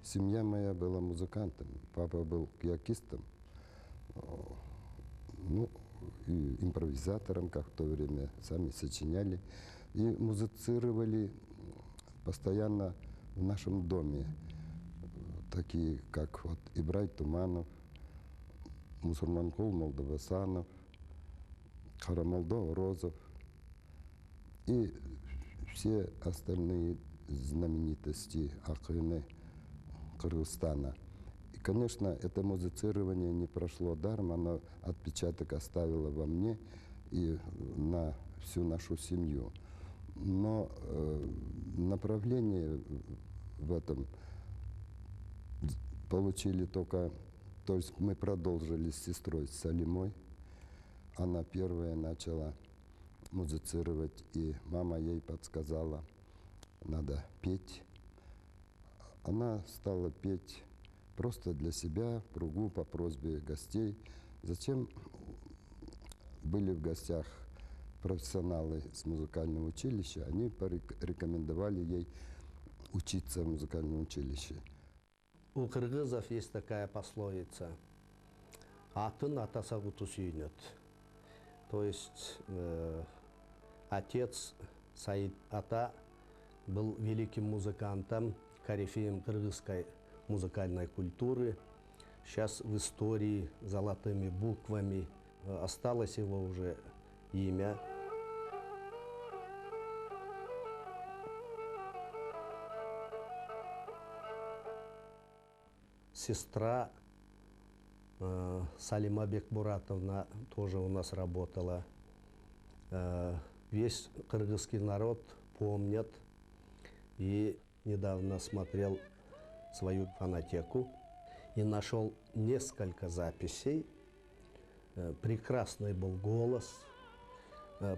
Семья моя была музыкантом. Папа был киокистом, ну, и импровизатором, как в то время, сами сочиняли. И музицировали постоянно в нашем доме. Такие, как вот Ибрай Туманов, Мусурманкул Молдавасанов, Харамолдо Розов и все остальные знаменитости акыны Кыргызстана. И, конечно, это музицирование не прошло даром, оно отпечаток оставило во мне и на всю нашу семью. Но направление в этом получили только, то есть мы продолжили с сестрой Салимой. Она первая начала музицировать, и мама ей подсказала, надо петь. Она стала петь просто для себя, в кругу, по просьбе гостей. Затем были в гостях профессионалы с музыкального училища, они порекомендовали ей учиться в музыкальном училище. У кыргызов есть такая пословица: «Атын атасагуту сүйнет». То есть отец Саид Ата был великим музыкантом, корифеем кыргызской музыкальной культуры. Сейчас в истории золотыми буквами осталось его уже имя. Сестра Салима Бекмуратовна тоже у нас работала. Весь кыргызский народ помнит. И недавно смотрел свою фонотеку и нашел несколько записей. Прекрасный был голос.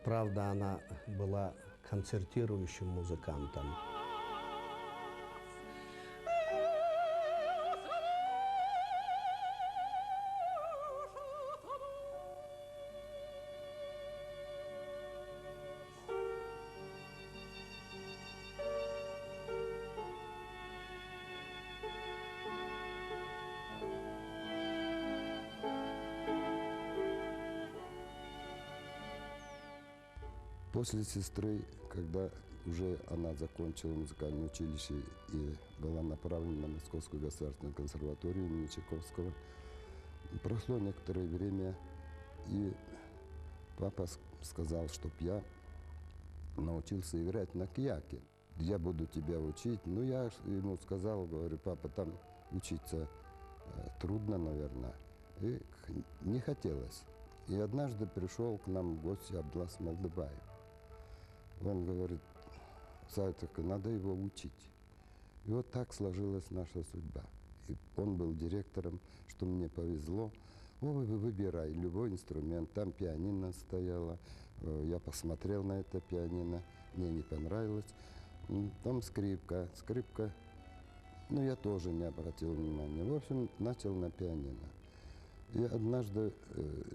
Правда, она была концертирующим музыкантом. После сестры, когда уже она закончила музыкальное училище и была направлена на Московскую государственную консерваторию имени Чайковского, прошло некоторое время, и папа сказал, чтоб я научился играть на кияке. Я буду тебя учить. Ну, я ему сказал, говорю, папа, там учиться трудно, наверное. И не хотелось. И однажды пришел к нам в гости Абдлас Молдыбаев. Он говорит, Сайтовка, надо его учить. И вот так сложилась наша судьба. И он был директором, что мне повезло. Ой, выбирай любой инструмент. Там пианино стояло. Я посмотрел на это пианино. Мне не понравилось. Там скрипка. Скрипка, ну, я тоже не обратил внимания. В общем, начал на пианино. И однажды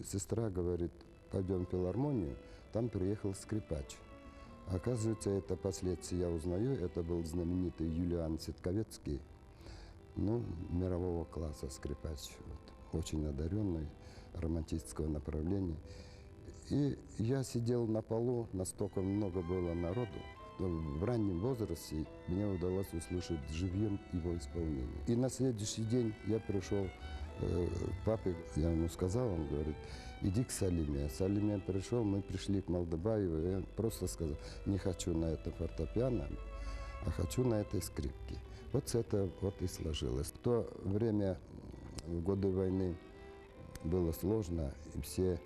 сестра говорит, пойдем в филармонию. Там приехал скрипач. Оказывается, это впоследствии я узнаю, это был знаменитый Юлиан Ситковецкий, ну, мирового класса скрипач, вот, очень одаренный, романтического направления. И я сидел на полу, настолько много было народу. В раннем возрасте мне удалось услышать живьем его исполнение. И на следующий день я пришел к папе, я ему сказал, он говорит, иди к Салиме. Салиме пришел, мы пришли к Молдыбаеву, я просто сказал, не хочу на этом фортепиано, а хочу на этой скрипке. Вот это вот и сложилось. В то время, в годы войны, было сложно, и все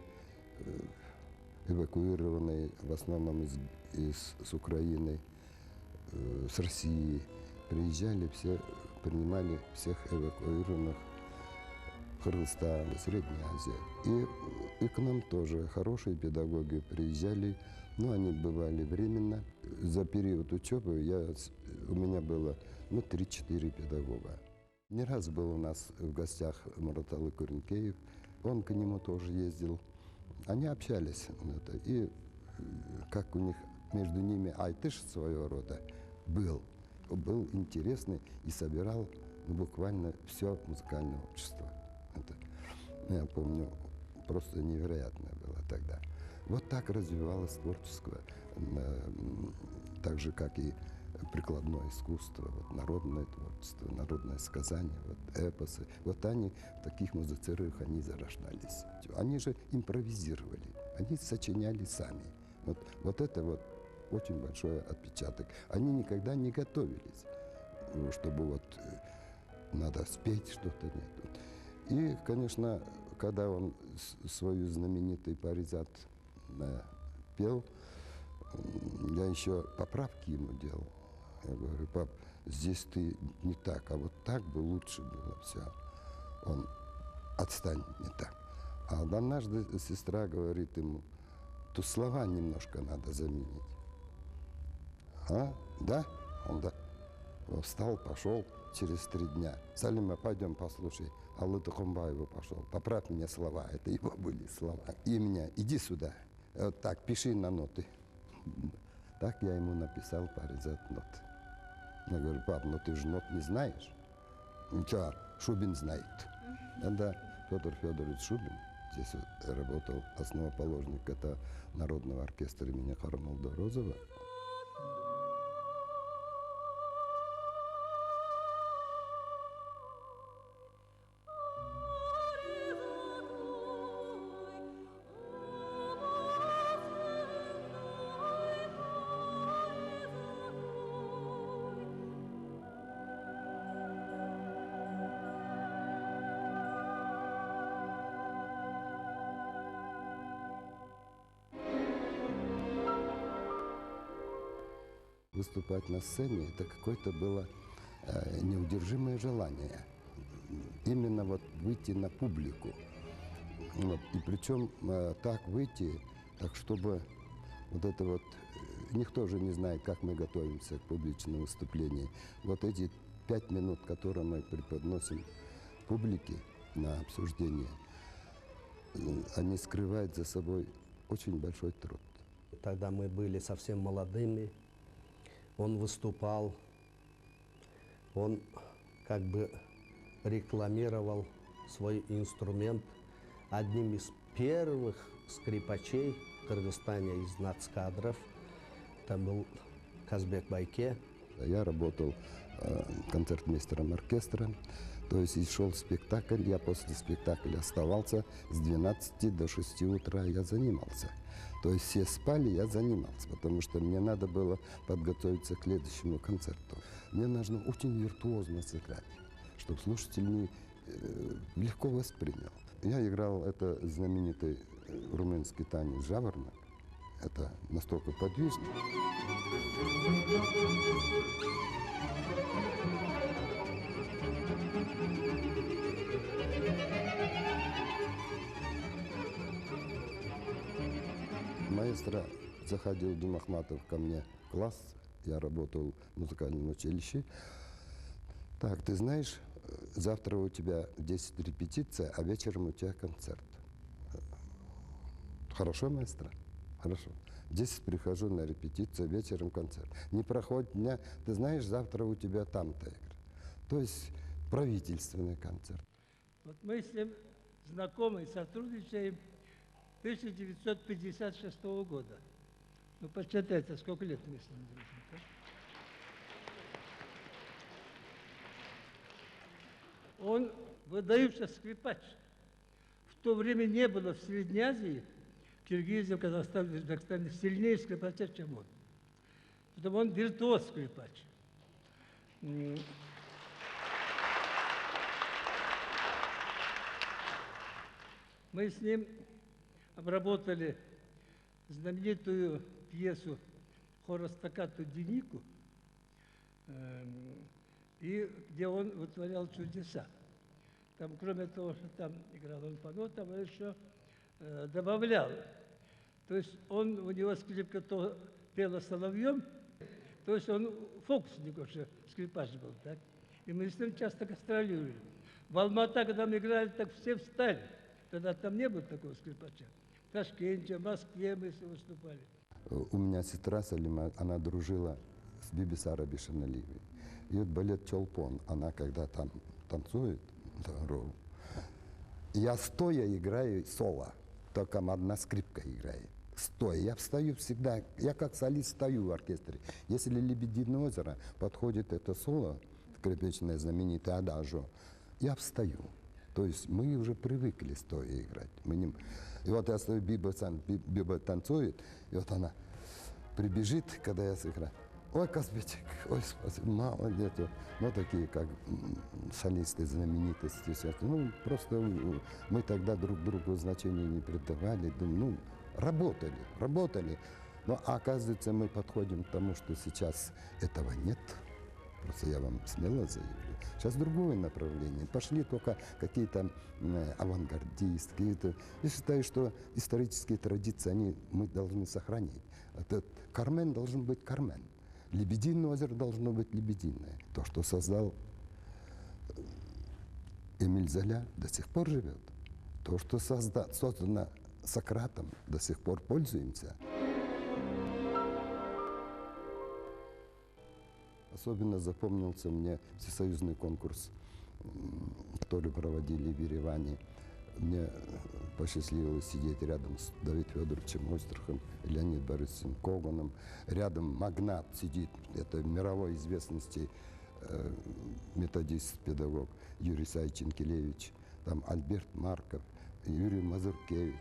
эвакуированные, в основном с Украины, с России, приезжали, все принимали всех эвакуированных в Кыргызстан, Средняя Азия. И к нам тоже хорошие педагоги приезжали, но они бывали временно. За период учебы у меня было 3-4 педагога. Не раз был у нас в гостях Мураталы Куренкеев, он к нему тоже ездил. Они общались, и как у них между ними айтыш своего рода был интересный и собирал ну, буквально все музыкальное общество. Это, я помню, просто невероятное было тогда. Вот так развивалось творчество, так же, как и прикладное искусство, вот, народное творчество, народное сказание, вот, эпосы. Вот они в таких музыцируях они зарождались. Они же импровизировали, они сочиняли сами. Вот это вот очень большой отпечаток. Они никогда не готовились, чтобы вот надо спеть что-то, нет. И, конечно, когда он свою знаменитый паризат пел, я еще поправки ему делал. Я говорю: пап, здесь ты не так, а вот так бы лучше было все. Он: отстань, не так. А однажды сестра говорит ему: тут слова немножко надо заменить. А? Да? Он да. Встал, пошел через 3 дня. Салима, пойдем послушай. Аллы Тухумбаева пошел. Поправь мне слова. Это его были слова. И меня: иди сюда. Вот так, пиши на ноты. Так я ему написал паризат нот. Я говорю: пап, ну ты же нот не знаешь. Ничего, Шубин знает. Да, Федор Федорович Шубин здесь вот работал, основоположник это Народного оркестра имени Хармолда Розова. Выступать на сцене — это какое-то было неудержимое желание. Именно вот выйти на публику. Вот. И причем так выйти, так чтобы вот это вот... Никто же не знает, как мы готовимся к публичному выступлению. Вот эти 5 минут, которые мы преподносим публике на обсуждение, они скрывают за собой очень большой труд. Тогда мы были совсем молодыми. Он выступал, он как бы рекламировал свой инструмент. Одним из первых скрипачей в Кыргызстане из нацкадров там был Казбек Байке. Я работал концертмейстером оркестра, то есть и шел спектакль, я после спектакля оставался с 12 до 6 утра, я занимался. То есть все спали, я занимался, потому что мне надо было подготовиться к следующему концерту. Мне нужно очень виртуозно сыграть, чтобы слушатель легко воспринял. Я играл это знаменитый румынский танец «Жаворонок». Это настолько подвижно. Маэстро заходил Думахматов ко мне в класс. Я работал в музыкальном училище. Так, ты знаешь, завтра у тебя 10 репетиция, а вечером у тебя концерт. Хорошо, маэстро? Хорошо. В 10 прихожу на репетицию, вечером концерт. Не проходит дня, ты знаешь, завтра у тебя там-то игра. То есть правительственный концерт. Вот мы с ним знакомы, сотрудничаем 1956 года. Ну, посчитайте, сколько лет мы с ним дружим. Да? Он выдающийся скрипач. В то время не было в Средней Азии, Киргизии, Казахстане, Узбекистане сильнее скрипача, чем он. Потому он виртуоз скрипач. Мы с ним обработали знаменитую пьесу хора стаккато Денику, и где он вытворял чудеса. Там, кроме того, что там играл он по нотам, он еще добавлял. То есть у него скрипка то пела соловьем, то есть он фокусник уже, скрипач был, так? И мы с ним часто гастролировали. В Алматы, когда мы играли, так все встали. Тогда там не было такого скрипача. В Ташкенте, в Москве мы все выступали. У меня сестра Салима, она дружила с Бибисарой Бишаналиевой. И вот балет Чолпон, она когда там танцует, я стоя играю соло, только одна скрипка играет. Стоя. Я встаю всегда, я как солист стою в оркестре. Если «Лебединое озеро» подходит это соло, скрипичное знаменитое «Адажо», я встаю. То есть мы уже привыкли стоя играть. Мы не... И вот я стою, Биба танцует, и вот она прибежит, когда я сыграю. Ой, Казбечек, ой, спасибо, мало нету. Ну, такие, как солисты, знаменитости. Ну, просто мы тогда друг другу значения не придавали. Ну, работали. Но оказывается, мы подходим к тому, что сейчас этого нет. Просто я вам смело заявлю. Сейчас другое направление. Пошли только какие-то авангардисты. Какие-то... Я считаю, что исторические традиции мы должны сохранить. Этот Кармен должен быть Кармен. Лебединое озеро должно быть лебединое. То, что создал Эмиль Золя, до сих пор живет. То, что создано Сократом, до сих пор пользуемся. Особенно запомнился мне всесоюзный конкурс, который проводили в Ереване. Мне посчастливилось сидеть рядом с Давидом Федоровичем Ойстрахом и Леонидом Борисовичем Коганом. Рядом магнат сидит, это мировой известности методист-педагог Юрий Исаевич Инкелевич, там Альберт Марков, Юрий Мазуркевич,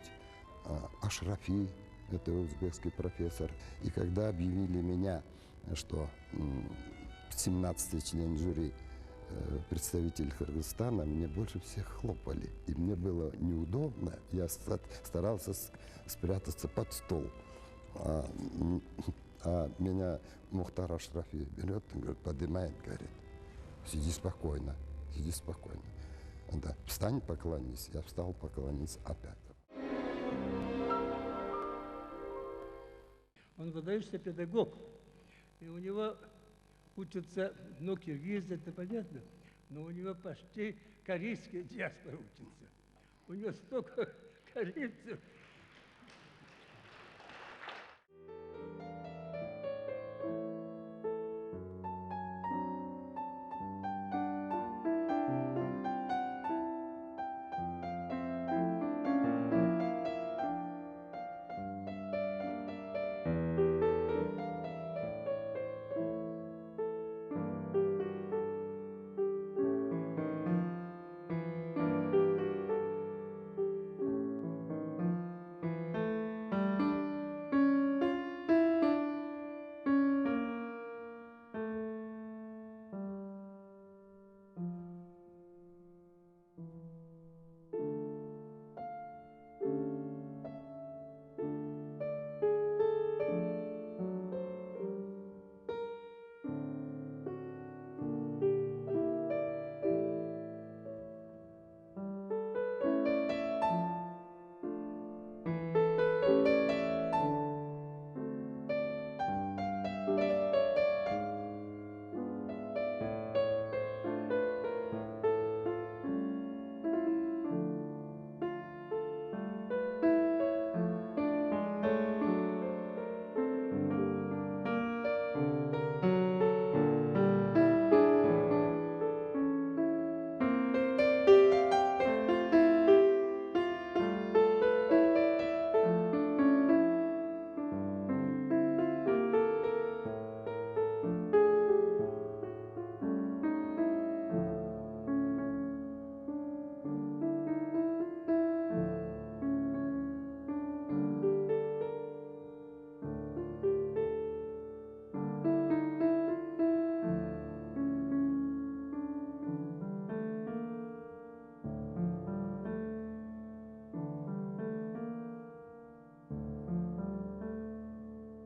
Ашрафи, это узбекский профессор. И когда объявили меня, что 17-й член жюри представитель Кыргызстана, мне больше всех хлопали. И мне было неудобно. Я старался спрятаться под стол. А меня Мухтар Ашрафи берет, говорит, поднимает, говорит, сиди спокойно. Да, встань, поклонись. Я встал, поклонился опять. Он выдающийся педагог. И у него учатся, ну, киргизы, это понятно, но у него почти корейские диаспоры учатся. У него столько корейцев,